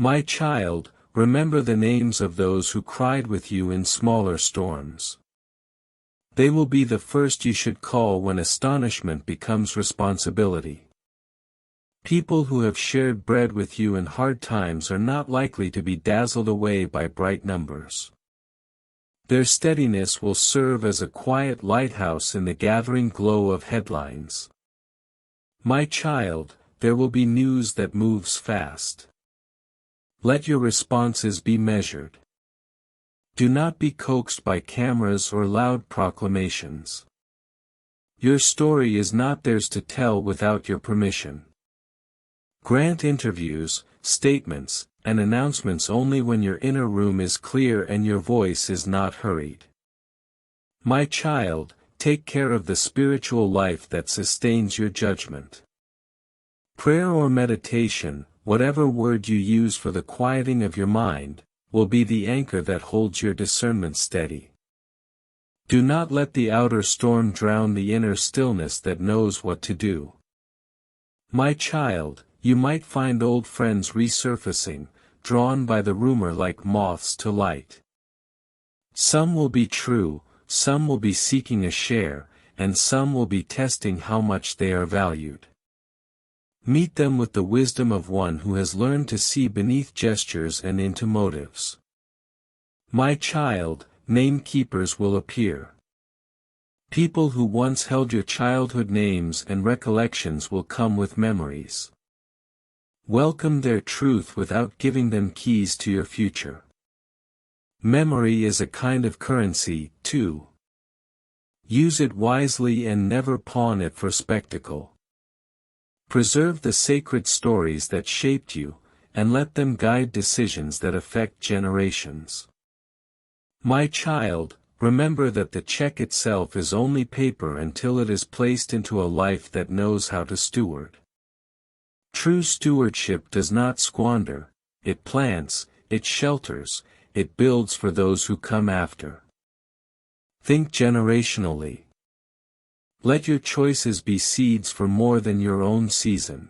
My child, remember the names of those who cried with you in smaller storms. They will be the first you should call when astonishment becomes responsibility. People who have shared bread with you in hard times are not likely to be dazzled away by bright numbers. Their steadiness will serve as a quiet lighthouse in the gathering glow of headlines. My child, there will be news that moves fast. Let your responses be measured. Do not be coaxed by cameras or loud proclamations. Your story is not theirs to tell without your permission. Grant interviews, statements, and announcements only when your inner room is clear and your voice is not hurried. My child, take care of the spiritual life that sustains your judgment. Prayer or meditation, whatever word you use for the quieting of your mind, will be the anchor that holds your discernment steady. Do not let the outer storm drown the inner stillness that knows what to do. My child, you might find old friends resurfacing, drawn by the rumor like moths to light. Some will be true, some will be seeking a share, and some will be testing how much they are valued. Meet them with the wisdom of one who has learned to see beneath gestures and into motives. My child, name keepers will appear. People who once held your childhood names and recollections will come with memories. Welcome their truth without giving them keys to your future. Memory is a kind of currency, too. Use it wisely and never pawn it for spectacle. Preserve the sacred stories that shaped you, and let them guide decisions that affect generations. My child, remember that the check itself is only paper until it is placed into a life that knows how to steward. True stewardship does not squander, it plants, it shelters, it builds for those who come after. Think generationally. Let your choices be seeds for more than your own season.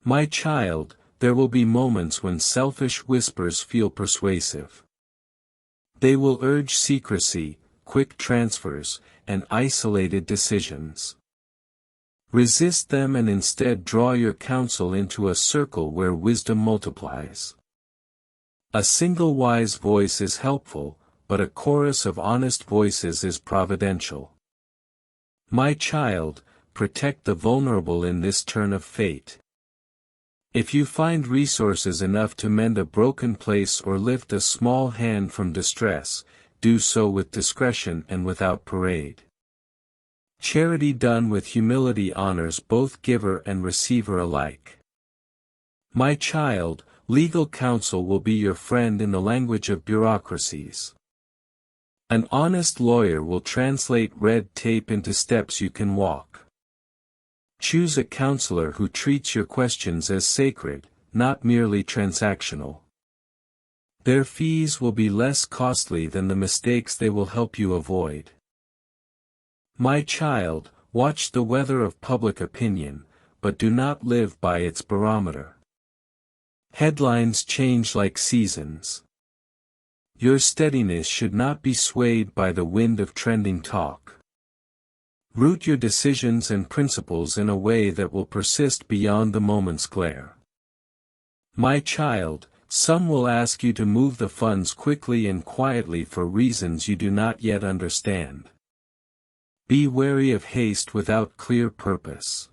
My child, there will be moments when selfish whispers feel persuasive. They will urge secrecy, quick transfers, and isolated decisions. Resist them and instead draw your counsel into a circle where wisdom multiplies. A single wise voice is helpful, but a chorus of honest voices is providential. My child, protect the vulnerable in this turn of fate. If you find resources enough to mend a broken place or lift a small hand from distress, do so with discretion and without parade. Charity done with humility honors both giver and receiver alike. My child, legal counsel will be your friend in the language of bureaucracies. An honest lawyer will translate red tape into steps you can walk. Choose a counselor who treats your questions as sacred, not merely transactional. Their fees will be less costly than the mistakes they will help you avoid. My child, watch the weather of public opinion, but do not live by its barometer. Headlines change like seasons. Your steadiness should not be swayed by the wind of trending talk. Root your decisions and principles in a way that will persist beyond the moment's glare. My child, some will ask you to move the funds quickly and quietly for reasons you do not yet understand. Be wary of haste without clear purpose.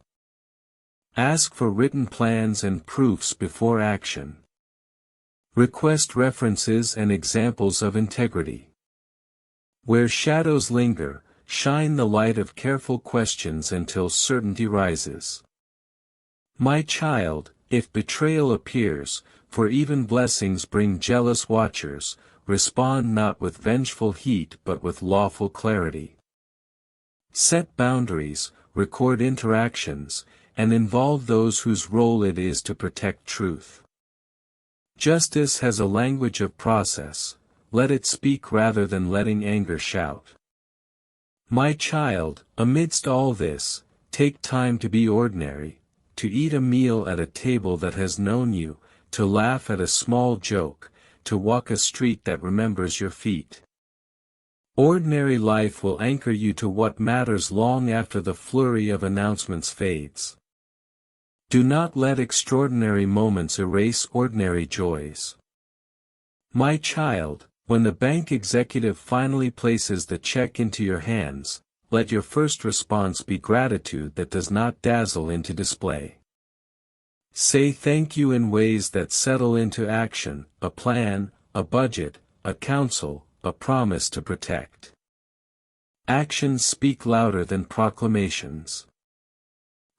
Ask for written plans and proofs before action. Request references and examples of integrity. Where shadows linger, shine the light of careful questions until certainty rises. My child, if betrayal appears, for even blessings bring jealous watchers, respond not with vengeful heat but with lawful clarity. Set boundaries, record interactions, and involve those whose role it is to protect truth. Justice has a language of process, let it speak rather than letting anger shout. My child, amidst all this, take time to be ordinary, to eat a meal at a table that has known you, to laugh at a small joke, to walk a street that remembers your feet. Ordinary life will anchor you to what matters long after the flurry of announcements fades. Do not let extraordinary moments erase ordinary joys. My child, when the bank executive finally places the check into your hands, let your first response be gratitude that does not dazzle into display. Say thank you in ways that settle into action, a plan, a budget, a counsel, a promise to protect. Actions speak louder than proclamations.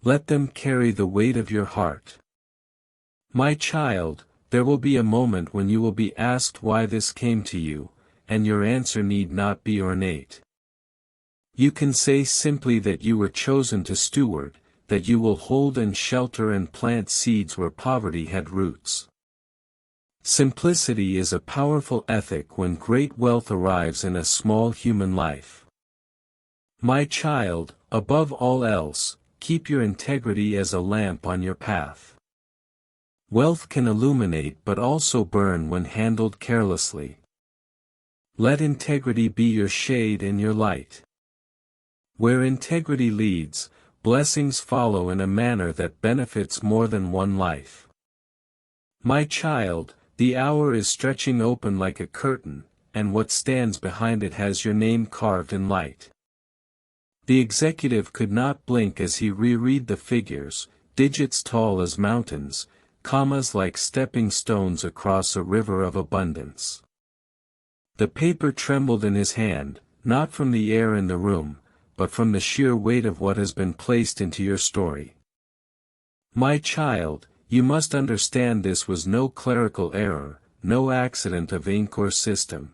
Let them carry the weight of your heart. My child, there will be a moment when you will be asked why this came to you, and your answer need not be ornate. You can say simply that you were chosen to steward, that you will hold and shelter and plant seeds where poverty had roots. Simplicity is a powerful ethic when great wealth arrives in a small human life. My child, above all else, keep your integrity as a lamp on your path. Wealth can illuminate but also burn when handled carelessly. Let integrity be your shade and your light. Where integrity leads, blessings follow in a manner that benefits more than one life. My child, the hour is stretching open like a curtain, and what stands behind it has your name carved in light. The executive could not blink as he reread the figures, digits tall as mountains, commas like stepping stones across a river of abundance. The paper trembled in his hand, not from the air in the room, but from the sheer weight of what has been placed into your story. My child, you must understand this was no clerical error, no accident of ink or system.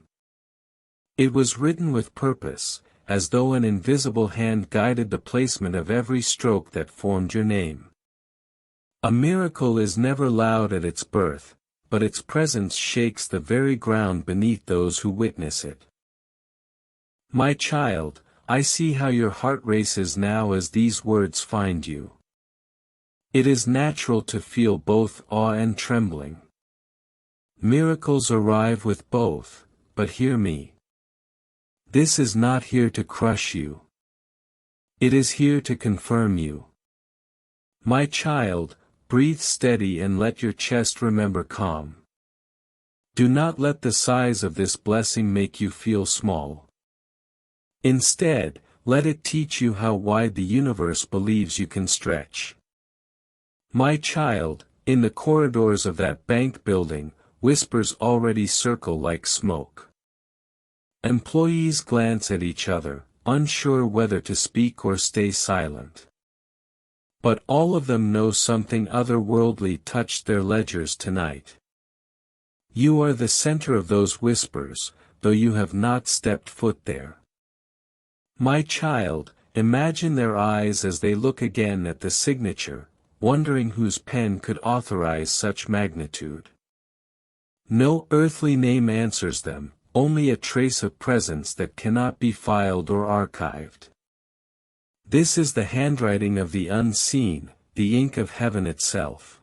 It was written with purpose, as though an invisible hand guided the placement of every stroke that formed your name. A miracle is never loud at its birth, but its presence shakes the very ground beneath those who witness it. My child, I see how your heart races now as these words find you. It is natural to feel both awe and trembling. Miracles arrive with both, but hear me. This is not here to crush you. It is here to confirm you. My child, breathe steady and let your chest remember calm. Do not let the size of this blessing make you feel small. Instead, let it teach you how wide the universe believes you can stretch. My child, in the corridors of that bank building, whispers already circle like smoke. Employees glance at each other, unsure whether to speak or stay silent. But all of them know something otherworldly touched their ledgers tonight. You are the center of those whispers, though you have not stepped foot there. My child, imagine their eyes as they look again at the signature, wondering whose pen could authorize such magnitude. No earthly name answers them, only a trace of presence that cannot be filed or archived. This is the handwriting of the unseen, the ink of heaven itself.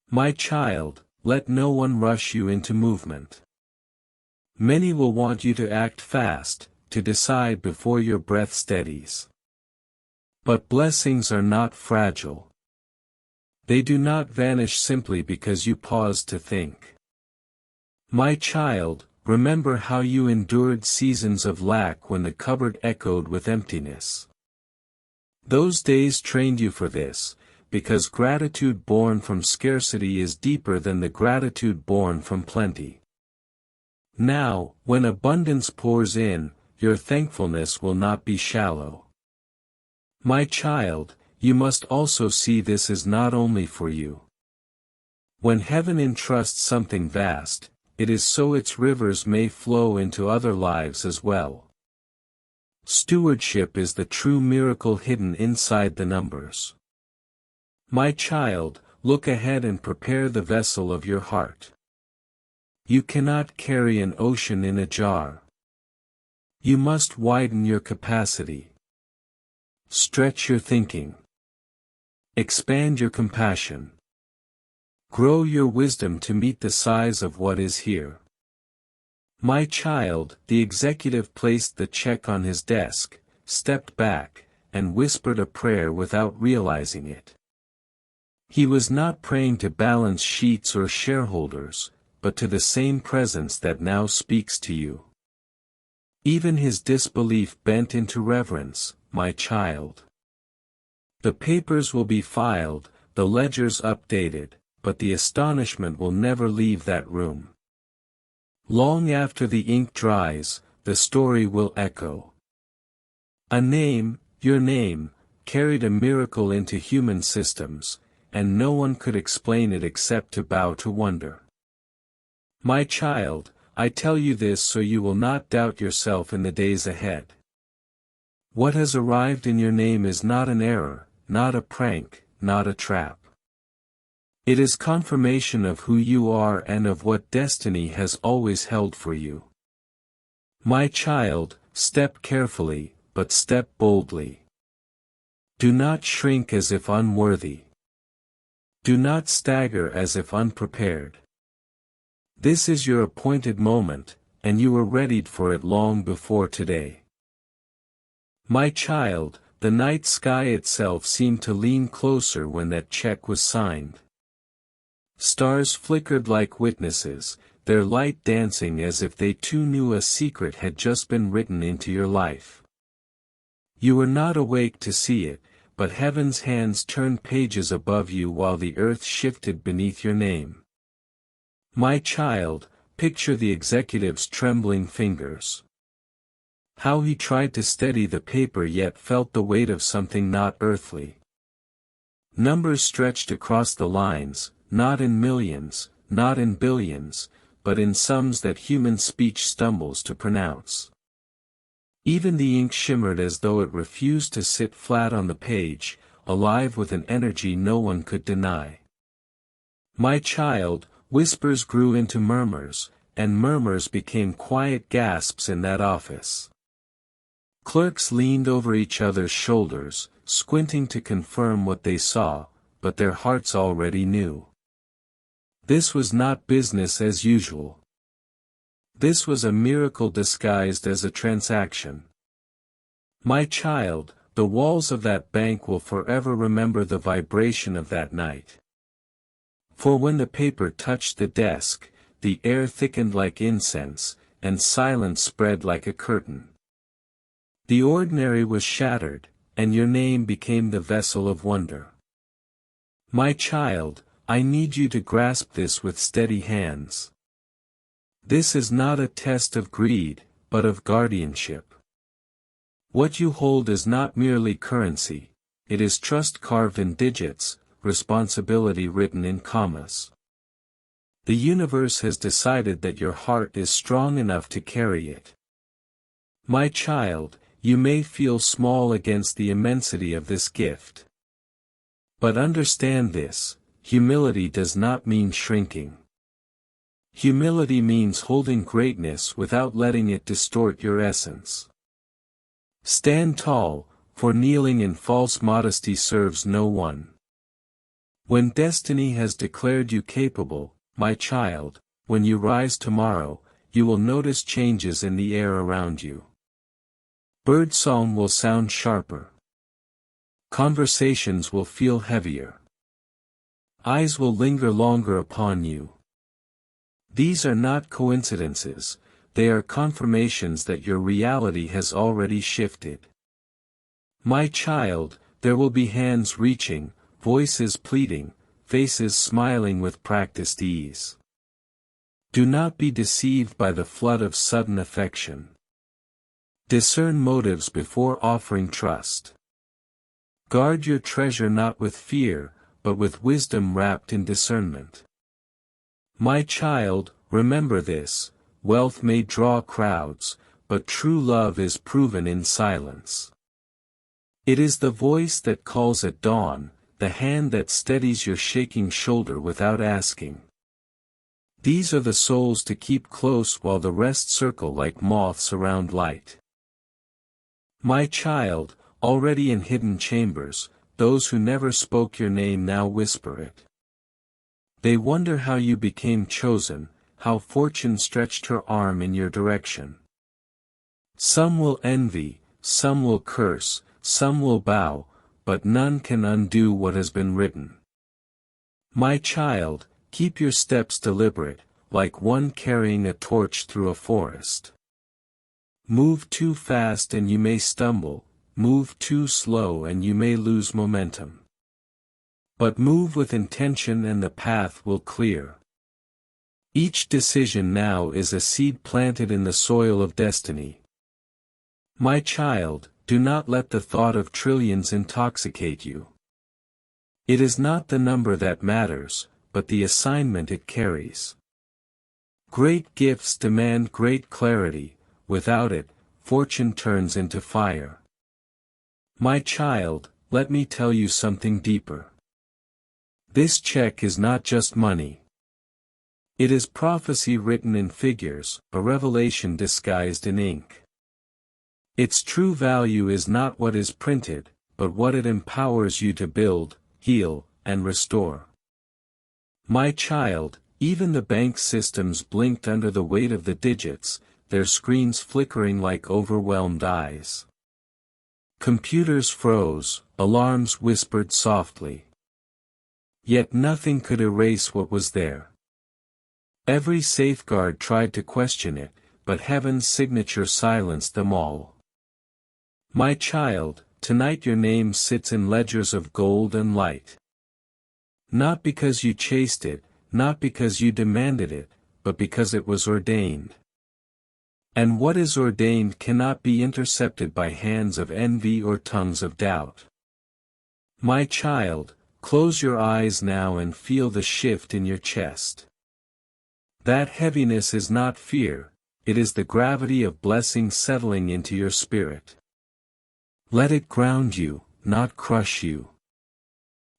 My child, let no one rush you into movement. Many will want you to act fast, to decide before your breath steadies. But blessings are not fragile. They do not vanish simply because you pause to think. My child, remember how you endured seasons of lack when the cupboard echoed with emptiness. Those days trained you for this, because gratitude born from scarcity is deeper than the gratitude born from plenty. Now, when abundance pours in, your thankfulness will not be shallow. My child, you must also see this is not only for you. When heaven entrusts something vast, it is so its rivers may flow into other lives as well. Stewardship is the true miracle hidden inside the numbers. My child, look ahead and prepare the vessel of your heart. You cannot carry an ocean in a jar. You must widen your capacity. Stretch your thinking. Expand your compassion. Grow your wisdom to meet the size of what is here. My child, the executive placed the check on his desk, stepped back, and whispered a prayer without realizing it. He was not praying to balance sheets or shareholders, but to the same presence that now speaks to you. Even his disbelief bent into reverence, my child. The papers will be filed, the ledgers updated, but the astonishment will never leave that room. Long after the ink dries, the story will echo. A name, your name, carried a miracle into human systems, and no one could explain it except to bow to wonder. My child, I tell you this so you will not doubt yourself in the days ahead. What has arrived in your name is not an error, not a prank, not a trap. It is confirmation of who you are and of what destiny has always held for you. My child, step carefully, but step boldly. Do not shrink as if unworthy. Do not stagger as if unprepared. This is your appointed moment, and you were readied for it long before today. My child, the night sky itself seemed to lean closer when that check was signed. Stars flickered like witnesses, their light dancing as if they too knew a secret had just been written into your life. You were not awake to see it, but heaven's hands turned pages above you while the earth shifted beneath your name. My child, picture the executive's trembling fingers. How he tried to steady the paper yet felt the weight of something not earthly. Numbers stretched across the lines, not in millions, not in billions, but in sums that human speech stumbles to pronounce. Even the ink shimmered as though it refused to sit flat on the page, alive with an energy no one could deny. My child, whispers grew into murmurs, and murmurs became quiet gasps in that office. Clerks leaned over each other's shoulders, squinting to confirm what they saw, but their hearts already knew. This was not business as usual. This was a miracle disguised as a transaction. My child, the walls of that bank will forever remember the vibration of that night. For when the paper touched the desk, the air thickened like incense, and silence spread like a curtain. The ordinary was shattered, and your name became the vessel of wonder. My child, I need you to grasp this with steady hands. This is not a test of greed, but of guardianship. What you hold is not merely currency, it is trust carved in digits, responsibility written in commas. The universe has decided that your heart is strong enough to carry it. My child, you may feel small against the immensity of this gift. But understand this, humility does not mean shrinking. Humility means holding greatness without letting it distort your essence. Stand tall, for kneeling in false modesty serves no one. When destiny has declared you capable, my child, when you rise tomorrow, you will notice changes in the air around you. Birdsong will sound sharper. Conversations will feel heavier. Eyes will linger longer upon you. These are not coincidences, they are confirmations that your reality has already shifted. My child, there will be hands reaching, voices pleading, faces smiling with practiced ease. Do not be deceived by the flood of sudden affection. Discern motives before offering trust. Guard your treasure not with fear, but with wisdom wrapped in discernment. My child, remember this, wealth may draw crowds, but true love is proven in silence. It is the voice that calls at dawn, the hand that steadies your shaking shoulder without asking. These are the souls to keep close while the rest circle like moths around light. My child, already in hidden chambers, those who never spoke your name now whisper it. They wonder how you became chosen, how fortune stretched her arm in your direction. Some will envy, some will curse, some will bow, but none can undo what has been written. My child, keep your steps deliberate, like one carrying a torch through a forest. Move too fast and you may stumble, move too slow and you may lose momentum. But move with intention and the path will clear. Each decision now is a seed planted in the soil of destiny. My child, do not let the thought of trillions intoxicate you. It is not the number that matters, but the assignment it carries. Great gifts demand great clarity, without it, fortune turns into fire. My child, let me tell you something deeper. This check is not just money. It is prophecy written in figures, a revelation disguised in ink. Its true value is not what is printed, but what it empowers you to build, heal, and restore. My child, even the bank systems blinked under the weight of the digits, their screens flickering like overwhelmed eyes. Computers froze, alarms whispered softly. Yet nothing could erase what was there. Every safeguard tried to question it, but heaven's signature silenced them all. My child, tonight your name sits in ledgers of gold and light. Not because you chased it, not because you demanded it, but because it was ordained. And what is ordained cannot be intercepted by hands of envy or tongues of doubt. My child, close your eyes now and feel the shift in your chest. That heaviness is not fear, it is the gravity of blessing settling into your spirit. Let it ground you, not crush you.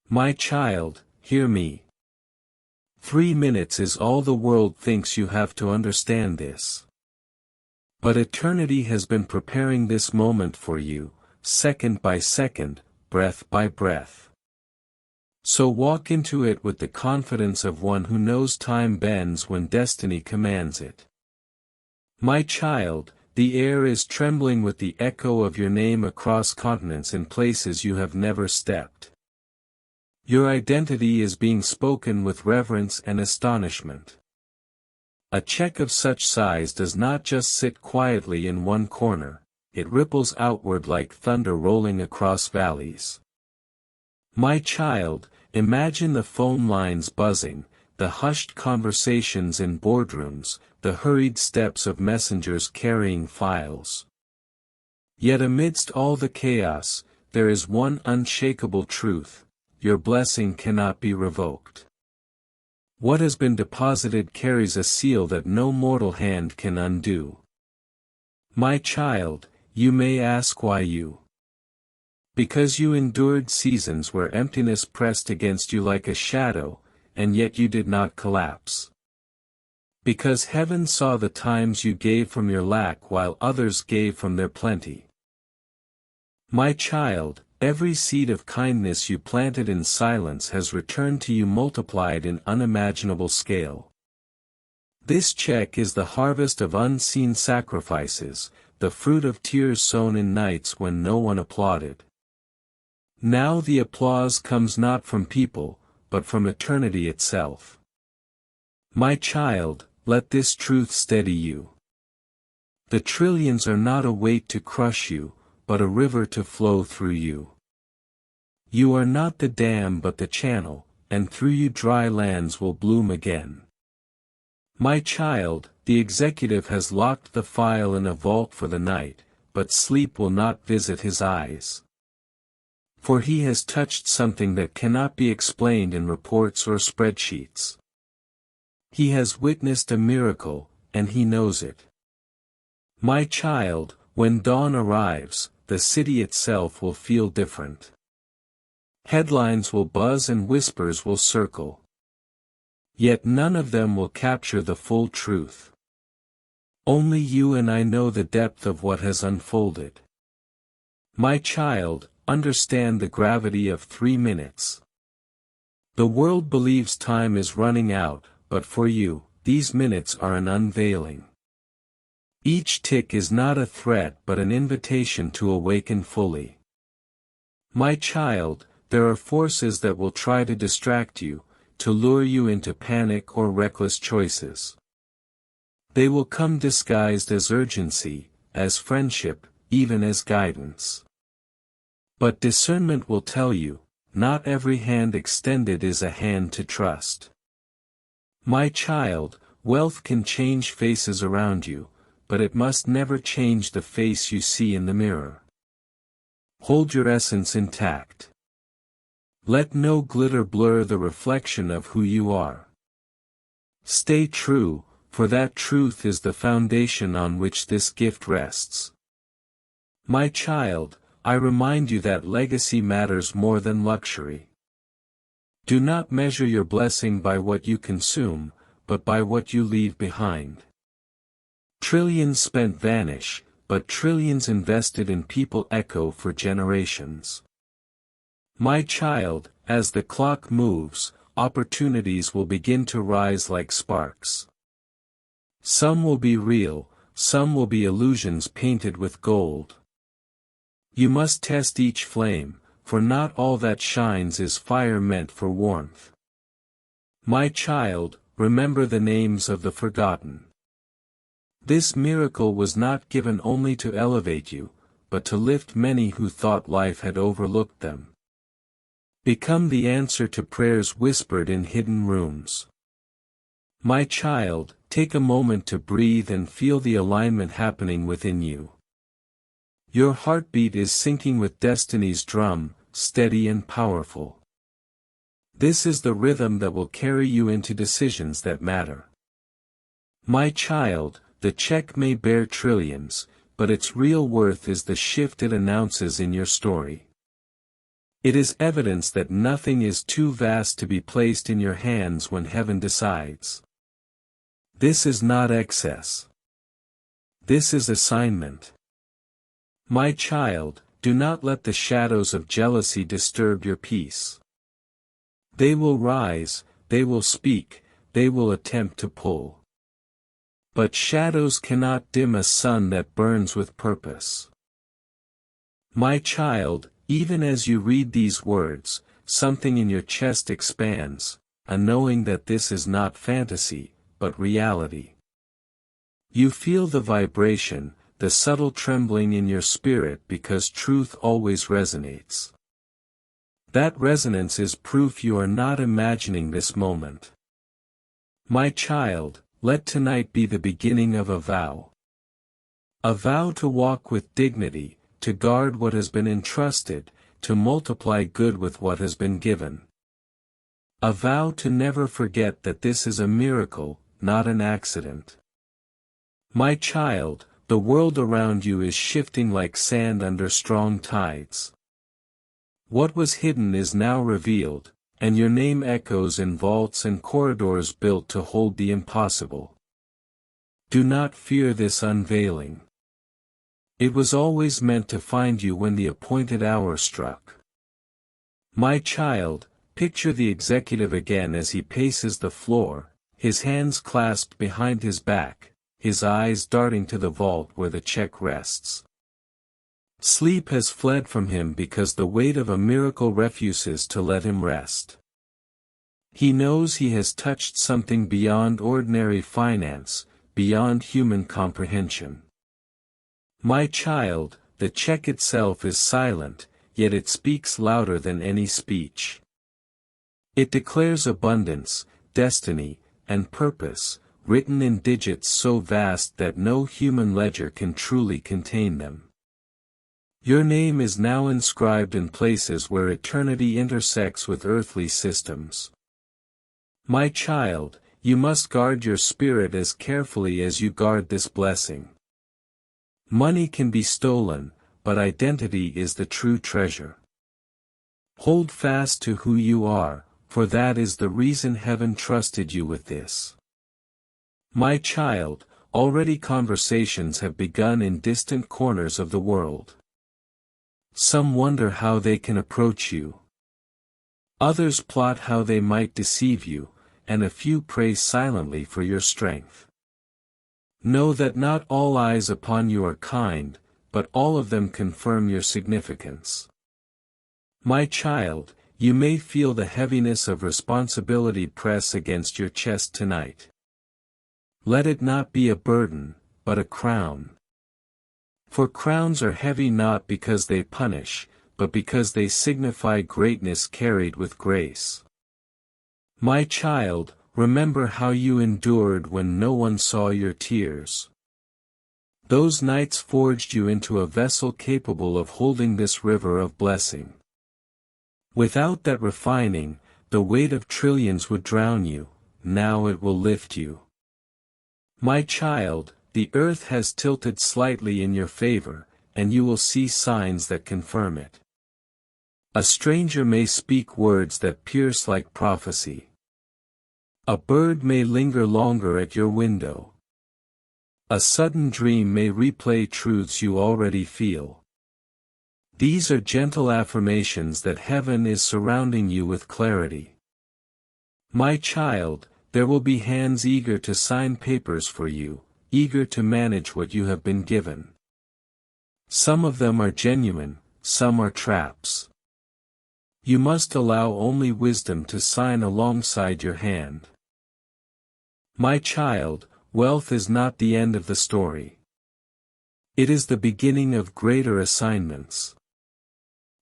My child, hear me. 3 minutes is all the world thinks you have to understand this. But eternity has been preparing this moment for you, second by second, breath by breath. So walk into it with the confidence of one who knows time bends when destiny commands it. My child, the air is trembling with the echo of your name across continents in places you have never stepped. Your identity is being spoken with reverence and astonishment. A check of such size does not just sit quietly in one corner, it ripples outward like thunder rolling across valleys. My child, imagine the phone lines buzzing, the hushed conversations in boardrooms, the hurried steps of messengers carrying files. Yet amidst all the chaos, there is one unshakable truth: your blessing cannot be revoked. What has been deposited carries a seal that no mortal hand can undo. My child, you may ask why you. Because you endured seasons where emptiness pressed against you like a shadow, and yet you did not collapse. Because heaven saw the times you gave from your lack while others gave from their plenty. My child, every seed of kindness you planted in silence has returned to you multiplied in unimaginable scale. This check is the harvest of unseen sacrifices, the fruit of tears sown in nights when no one applauded. Now the applause comes not from people, but from eternity itself. My child, let this truth steady you. The trillions are not a weight to crush you, but a river to flow through you. You are not the dam but the channel, and through you dry lands will bloom again. My child, the executive has locked the file in a vault for the night, but sleep will not visit his eyes. For he has touched something that cannot be explained in reports or spreadsheets. He has witnessed a miracle, and he knows it. My child, when dawn arrives, the city itself will feel different. Headlines will buzz and whispers will circle. Yet none of them will capture the full truth. Only you and I know the depth of what has unfolded. My child, understand the gravity of 3 minutes. The world believes time is running out, but for you, these minutes are an unveiling. Each tick is not a threat but an invitation to awaken fully. My child, there are forces that will try to distract you, to lure you into panic or reckless choices. They will come disguised as urgency, as friendship, even as guidance. But discernment will tell you, not every hand extended is a hand to trust. My child, wealth can change faces around you, but it must never change the face you see in the mirror. Hold your essence intact. Let no glitter blur the reflection of who you are. Stay true, for that truth is the foundation on which this gift rests. My child, I remind you that legacy matters more than luxury. Do not measure your blessing by what you consume, but by what you leave behind. Trillions spent vanish, but trillions invested in people echo for generations. My child, as the clock moves, opportunities will begin to rise like sparks. Some will be real, some will be illusions painted with gold. You must test each flame, for not all that shines is fire meant for warmth. My child, remember the names of the forgotten. This miracle was not given only to elevate you, but to lift many who thought life had overlooked them. Become the answer to prayers whispered in hidden rooms. My child, take a moment to breathe and feel the alignment happening within you. Your heartbeat is syncing with destiny's drum, steady and powerful. This is the rhythm that will carry you into decisions that matter. My child, the check may bear trillions, but its real worth is the shift it announces in your story. It is evidence that nothing is too vast to be placed in your hands when heaven decides. This is not excess. This is assignment. My child, do not let the shadows of jealousy disturb your peace. They will rise, they will speak, they will attempt to pull. But shadows cannot dim a sun that burns with purpose. My child, even as you read these words, something in your chest expands, a knowing that this is not fantasy, but reality. You feel the vibration, the subtle trembling in your spirit because truth always resonates. That resonance is proof you are not imagining this moment. My child, let tonight be the beginning of a vow. A vow to walk with dignity, to guard what has been entrusted, to multiply good with what has been given. A vow to never forget that this is a miracle, not an accident. My child, the world around you is shifting like sand under strong tides. What was hidden is now revealed, and your name echoes in vaults and corridors built to hold the impossible. Do not fear this unveiling. It was always meant to find you when the appointed hour struck. My child, picture the executive again as he paces the floor, his hands clasped behind his back, his eyes darting to the vault where the check rests. Sleep has fled from him because the weight of a miracle refuses to let him rest. He knows he has touched something beyond ordinary finance, beyond human comprehension. My child, the check itself is silent, yet it speaks louder than any speech. It declares abundance, destiny, and purpose, written in digits so vast that no human ledger can truly contain them. Your name is now inscribed in places where eternity intersects with earthly systems. My child, you must guard your spirit as carefully as you guard this blessing. Money can be stolen, but identity is the true treasure. Hold fast to who you are, for that is the reason heaven trusted you with this. My child, already conversations have begun in distant corners of the world. Some wonder how they can approach you. Others plot how they might deceive you, and a few pray silently for your strength. Know that not all eyes upon you are kind, but all of them confirm your significance. My child, you may feel the heaviness of responsibility press against your chest tonight. Let it not be a burden, but a crown. For crowns are heavy not because they punish, but because they signify greatness carried with grace. My child, remember how you endured when no one saw your tears. Those nights forged you into a vessel capable of holding this river of blessing. Without that refining, the weight of trillions would drown you, now it will lift you. My child, the earth has tilted slightly in your favor, and you will see signs that confirm it. A stranger may speak words that pierce like prophecy. A bird may linger longer at your window. A sudden dream may replay truths you already feel. These are gentle affirmations that heaven is surrounding you with clarity. My child, there will be hands eager to sign papers for you, eager to manage what you have been given. Some of them are genuine, some are traps. You must allow only wisdom to sign alongside your hand. My child, wealth is not the end of the story. It is the beginning of greater assignments.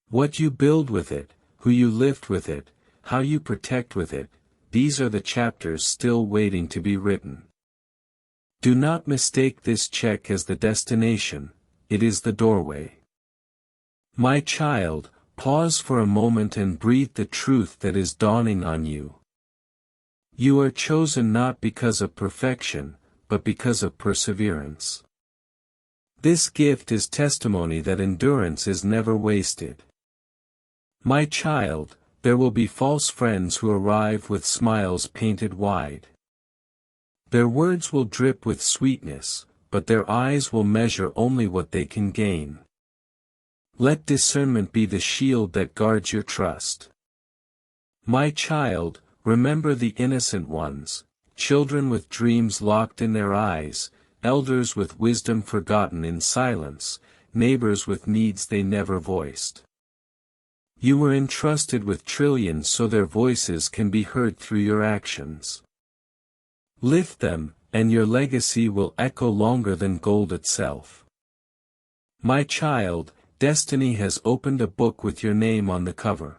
What you build with it, who you lift with it, how you protect with it, these are the chapters still waiting to be written. Do not mistake this check as the destination, it is the doorway. My child, pause for a moment and breathe the truth that is dawning on you. You are chosen not because of perfection, but because of perseverance. This gift is testimony that endurance is never wasted. My child, there will be false friends who arrive with smiles painted wide. Their words will drip with sweetness, but their eyes will measure only what they can gain. Let discernment be the shield that guards your trust. My child, remember the innocent ones, children with dreams locked in their eyes, elders with wisdom forgotten in silence, neighbors with needs they never voiced. You were entrusted with trillions so their voices can be heard through your actions. Lift them, and your legacy will echo longer than gold itself. My child, destiny has opened a book with your name on the cover.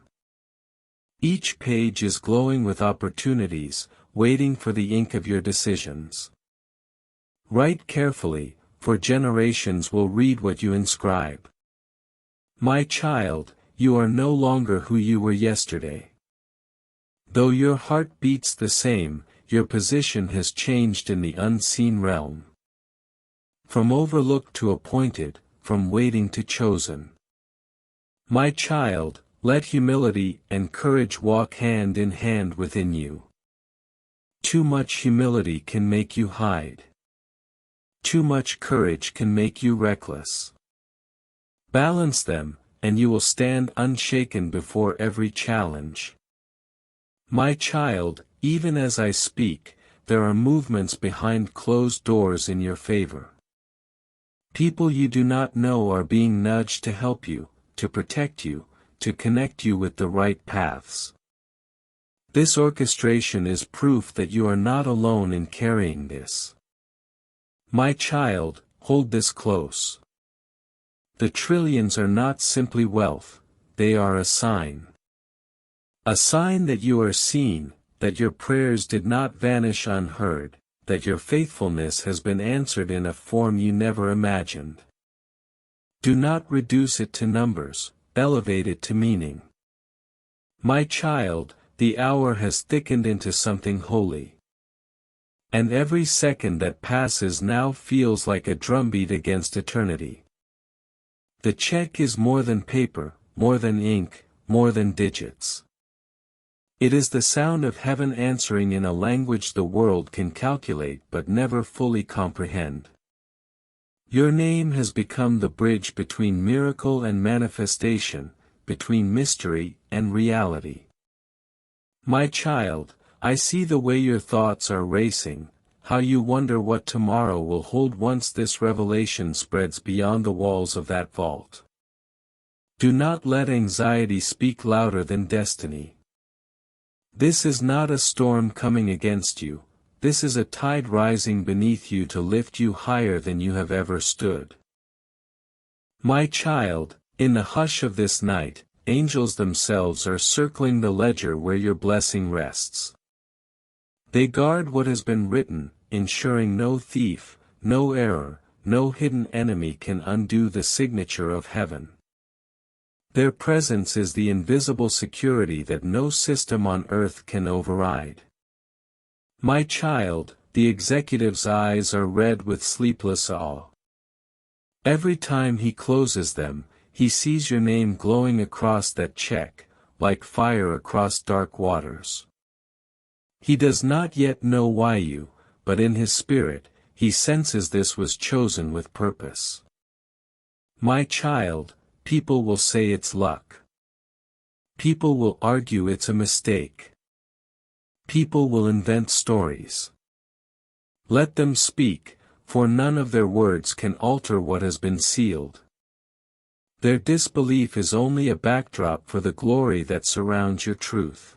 Each page is glowing with opportunities, waiting for the ink of your decisions. Write carefully, for generations will read what you inscribe. My child, you are no longer who you were yesterday. Though your heart beats the same, your position has changed in the unseen realm. From overlooked to appointed, from waiting to chosen. My child, let humility and courage walk hand in hand within you. Too much humility can make you hide. Too much courage can make you reckless. Balance them, and you will stand unshaken before every challenge. My child, even as I speak, there are movements behind closed doors in your favor. People you do not know are being nudged to help you, to protect you, to connect you with the right paths. This orchestration is proof that you are not alone in carrying this. My child, hold this close. The trillions are not simply wealth, they are a sign. A sign that you are seen, that your prayers did not vanish unheard, that your faithfulness has been answered in a form you never imagined. Do not reduce it to numbers, elevate it to meaning. My child, the hour has thickened into something holy. And every second that passes now feels like a drumbeat against eternity. The check is more than paper, more than ink, more than digits. It is the sound of heaven answering in a language the world can calculate but never fully comprehend. Your name has become the bridge between miracle and manifestation, between mystery and reality. My child, I see the way your thoughts are racing, how you wonder what tomorrow will hold once this revelation spreads beyond the walls of that vault. Do not let anxiety speak louder than destiny. This is not a storm coming against you, this is a tide rising beneath you to lift you higher than you have ever stood. My child, in the hush of this night, angels themselves are circling the ledger where your blessing rests. They guard what has been written, ensuring no thief, no error, no hidden enemy can undo the signature of heaven. Their presence is the invisible security that no system on earth can override. My child, the executive's eyes are red with sleepless awe. Every time he closes them, he sees your name glowing across that check, like fire across dark waters. He does not yet know why you, but in his spirit, he senses this was chosen with purpose. My child, people will say it's luck. People will argue it's a mistake. People will invent stories. Let them speak, for none of their words can alter what has been sealed. Their disbelief is only a backdrop for the glory that surrounds your truth.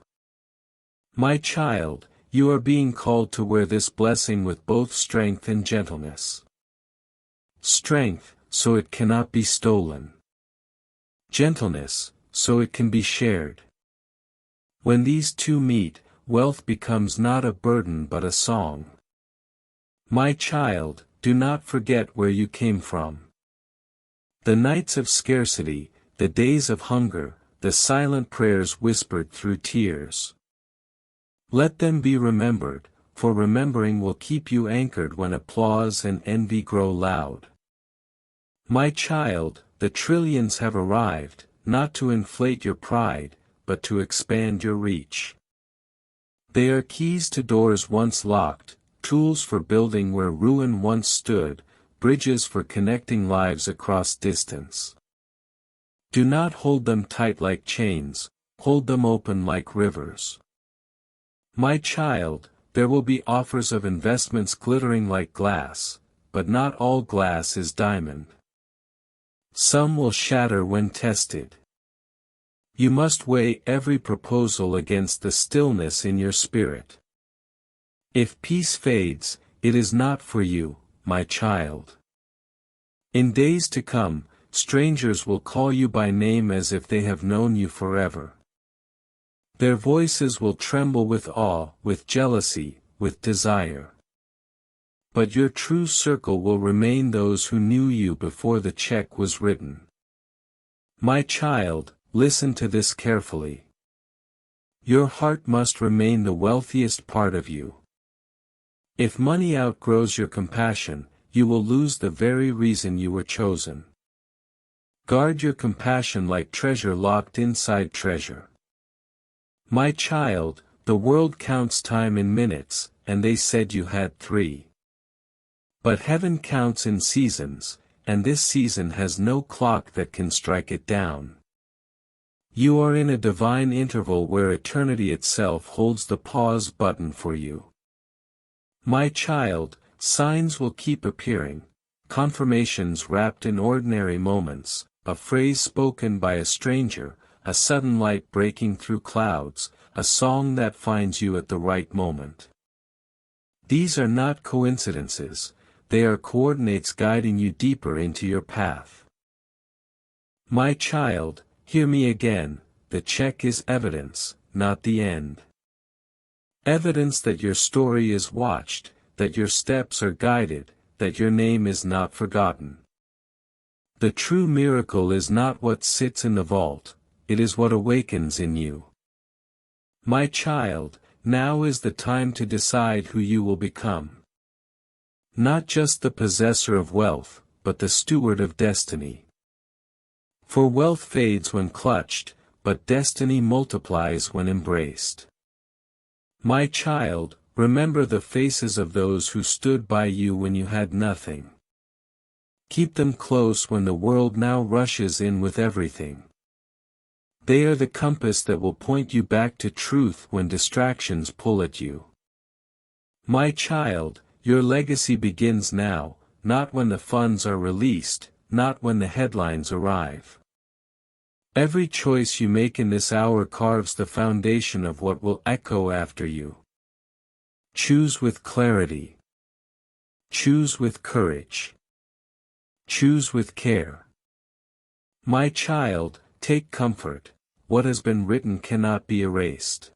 My child, you are being called to wear this blessing with both strength and gentleness. Strength, so it cannot be stolen. Gentleness, so it can be shared. When these two meet, wealth becomes not a burden but a song. My child, do not forget where you came from. The nights of scarcity, the days of hunger, the silent prayers whispered through tears. Let them be remembered, for remembering will keep you anchored when applause and envy grow loud. My child, the trillions have arrived, not to inflate your pride, but to expand your reach. They are keys to doors once locked, tools for building where ruin once stood, bridges for connecting lives across distance. Do not hold them tight like chains, hold them open like rivers. My child, there will be offers of investments glittering like glass, but not all glass is diamond. Some will shatter when tested. You must weigh every proposal against the stillness in your spirit. If peace fades, it is not for you, my child. In days to come, strangers will call you by name as if they have known you forever. Their voices will tremble with awe, with jealousy, with desire. But your true circle will remain those who knew you before the check was written. My child, listen to this carefully. Your heart must remain the wealthiest part of you. If money outgrows your compassion, you will lose the very reason you were chosen. Guard your compassion like treasure locked inside treasure. My child, the world counts time in minutes, and they said you had 3. But heaven counts in seasons, and this season has no clock that can strike it down. You are in a divine interval where eternity itself holds the pause button for you. My child, signs will keep appearing, confirmations wrapped in ordinary moments, a phrase spoken by a stranger, a sudden light breaking through clouds, a song that finds you at the right moment. These are not coincidences, they are coordinates guiding you deeper into your path. My child, hear me again, the check is evidence, not the end. Evidence that your story is watched, that your steps are guided, that your name is not forgotten. The true miracle is not what sits in the vault, it is what awakens in you. My child, now is the time to decide who you will become. Not just the possessor of wealth, but the steward of destiny. For wealth fades when clutched, but destiny multiplies when embraced. My child, remember the faces of those who stood by you when you had nothing. Keep them close when the world now rushes in with everything. They are the compass that will point you back to truth when distractions pull at you. My child, your legacy begins now, not when the funds are released, not when the headlines arrive. Every choice you make in this hour carves the foundation of what will echo after you. Choose with clarity. Choose with courage. Choose with care. My child, take comfort. What has been written cannot be erased.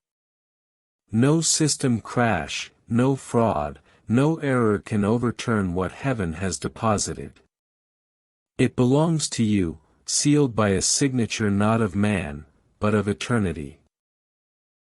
No system crash, no fraud, no error can overturn what heaven has deposited. It belongs to you, sealed by a signature not of man, but of eternity.